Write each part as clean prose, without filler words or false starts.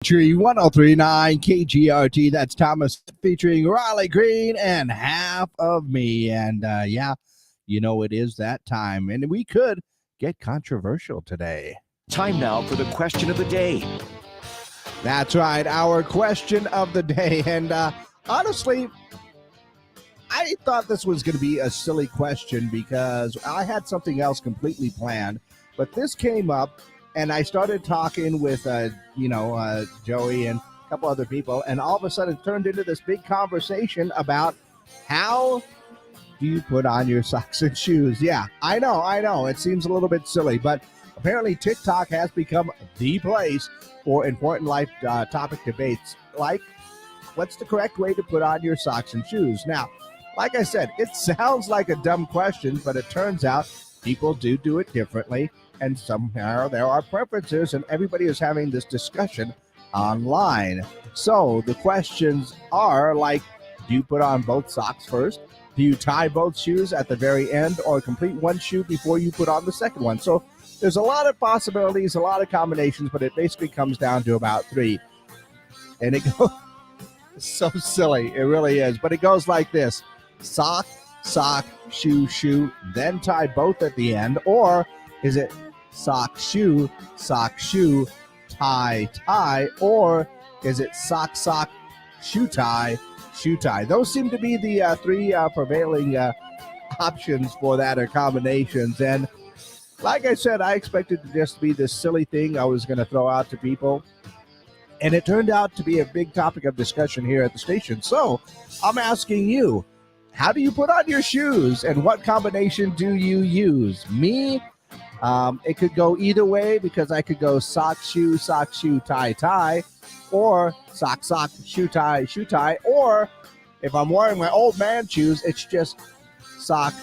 Tree 1039 KGRT. That's Thomas featuring Riley Green and Half of Me. And it is that time. And we could get controversial today. Time now for the question of the day. That's right, our question of the day. And honestly, I thought this was going to be a silly question because I had something else completely planned. But this came up. And I started talking with, Joey and a couple other people. And all of a sudden it turned into this big conversation about how do you put on your socks and shoes? Yeah, I know. It seems a little bit silly. But apparently TikTok has become the place for important life topic debates. Like, what's the correct way to put on your socks and shoes? Now, like I said, it sounds like a dumb question, but it turns out people do it differently. And somehow there are preferences, and everybody is having this discussion online. So the questions are like, do you put on both socks first? Do you tie both shoes at the very end, or complete one shoe before you put on the second one? So there's a lot of possibilities, a lot of combinations, but it basically comes down to about three. And it goes so silly. It really is. But it goes like this: sock, sock, shoe, shoe, then tie both at the end. Or is it sock, shoe, tie, tie, or is it sock, sock, shoe, tie, shoe, tie? Those seem to be the three prevailing options for that, or combinations. And like I said, I expected to just be this silly thing I was going to throw out to people. And it turned out to be a big topic of discussion here at the station. So I'm asking you, how do you put on your shoes, and what combination do you use? Me, it could go either way, because I could go sock, shoe, tie, tie, or sock, shoe, tie, or if I'm wearing my old man shoes, it's just sock,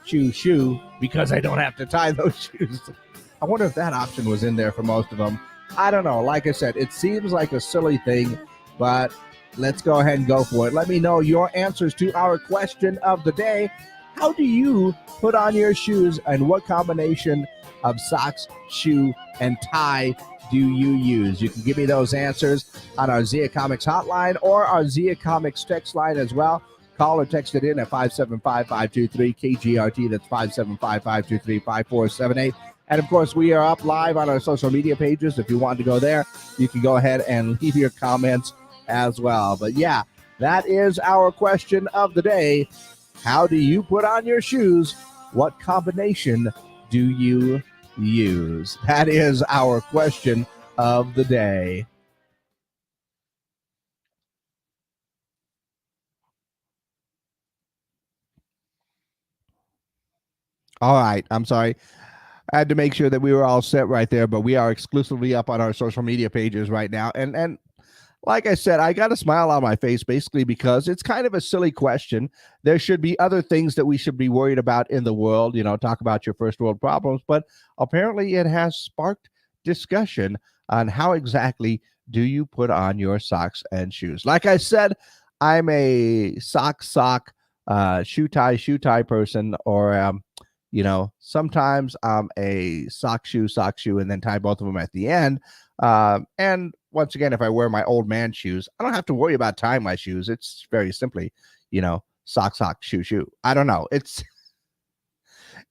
shoe, because I don't have to tie those shoes. I wonder if that option was in there for most of them. I don't know. Like I said, it seems like a silly thing, but let's go ahead and go for it. Let me know your answers to our question of the day. How do you put on your shoes, and what combination of socks, shoe, and tie do you use? You can give me those answers on our Zia Comics hotline or our Zia Comics text line as well. Call or text it in at 575-523-KGRT. That's 575-523-5478. And, of course, we are up live on our social media pages. If you want to go there, you can go ahead and leave your comments as well. But, yeah, that is our question of the day. How do you put on your shoes? What combination do you use? That is our question of the day. All right. I'm sorry. I had to make sure that we were all set right there, but we are exclusively up on our social media pages right now. And like I said, I got a smile on my face basically because it's kind of a silly question. There should be other things that we should be worried about in the world, talk about your first world problems, but apparently it has sparked discussion on how exactly do you put on your socks and shoes. Like I said, I'm a sock, shoe tie person, or sometimes I'm a sock, shoe, and then tie both of them at the end. And once again, if I wear my old man shoes, I don't have to worry about tying my shoes. It's very simply, sock, shoe. I don't know. It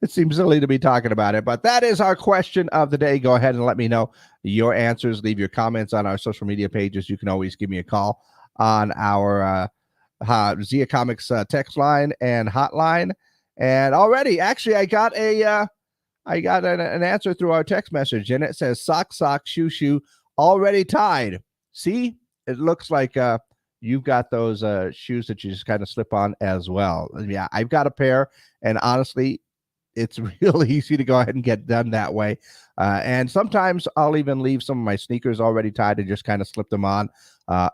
seems silly to be talking about it, but that is our question of the day. Go ahead and let me know your answers. Leave your comments on our social media pages. You can always give me a call on our Zia Comics text line and hotline. And already, actually, I got an answer through our text message, and it says sock, shoe, already tied. See, it looks like you've got those shoes that you just kind of slip on as well. Yeah, I've got a pair, and honestly, it's really easy to go ahead and get done that way. And sometimes I'll even leave some of my sneakers already tied and just kind of slip them on.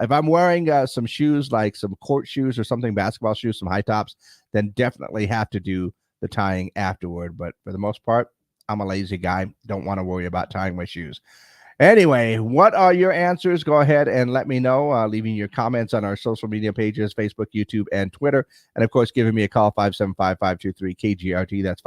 If I'm wearing some shoes, like some court shoes or something, basketball shoes, some high tops, then definitely have to do the tying afterward. But for the most part, I'm a lazy guy. Don't want to worry about tying my shoes. Anyway, what are your answers? Go ahead and let me know, leaving your comments on our social media pages, Facebook, YouTube, and Twitter. And, of course, giving me a call, 575-523-KGRT. That's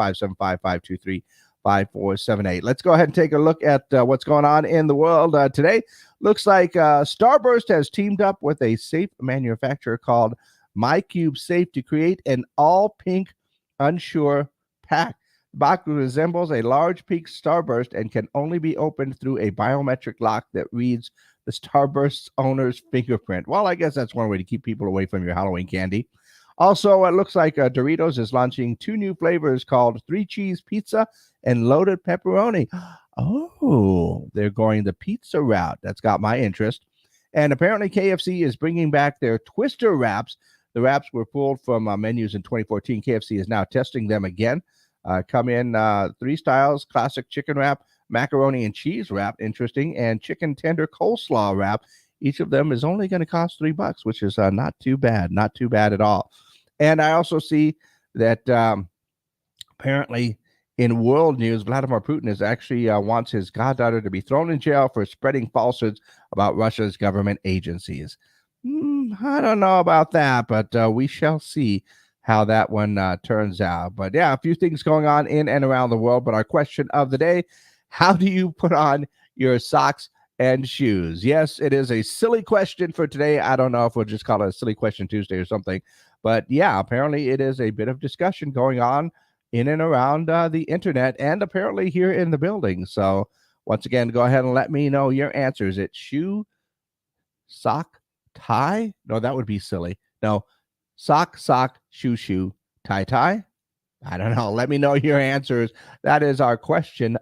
5478. Let's go ahead and take a look at what's going on in the world today. Looks like Starburst has teamed up with a safe manufacturer called MyCube Safe to create an all-pink Unsure pack. The box resembles a large pink Starburst and can only be opened through a biometric lock that reads the Starburst's owner's fingerprint. Well, I guess that's one way to keep people away from your Halloween candy. Also, it looks like Doritos is launching 2 new flavors called 3 Cheese Pizza and Loaded Pepperoni. Oh, they're going the pizza route. That's got my interest. And apparently KFC is bringing back their Twister wraps. The wraps were pulled from menus in 2014. KFC is now testing them again. Come in 3 styles: classic chicken wrap, macaroni and cheese wrap, interesting, and chicken tender coleslaw wrap. Each of them is only going to cost $3, which is not too bad at all. And I also see that apparently in world news, Vladimir Putin is actually wants his goddaughter to be thrown in jail for spreading falsehoods about Russia's government agencies. I don't know about that, but we shall see how that one turns out. But yeah, a few things going on in and around the world. But our question of the day: how do you put on your socks and shoes? Yes, it is a silly question for today. I don't know if we'll just call it a silly question Tuesday or something. But yeah, apparently it is a bit of discussion going on in and around the internet and apparently here in the building. So once again, go ahead and let me know your answers. It's shoe, sock, tie? No, that would be silly. No, sock, shoe, tie. I don't know. Let me know your answers. That is our question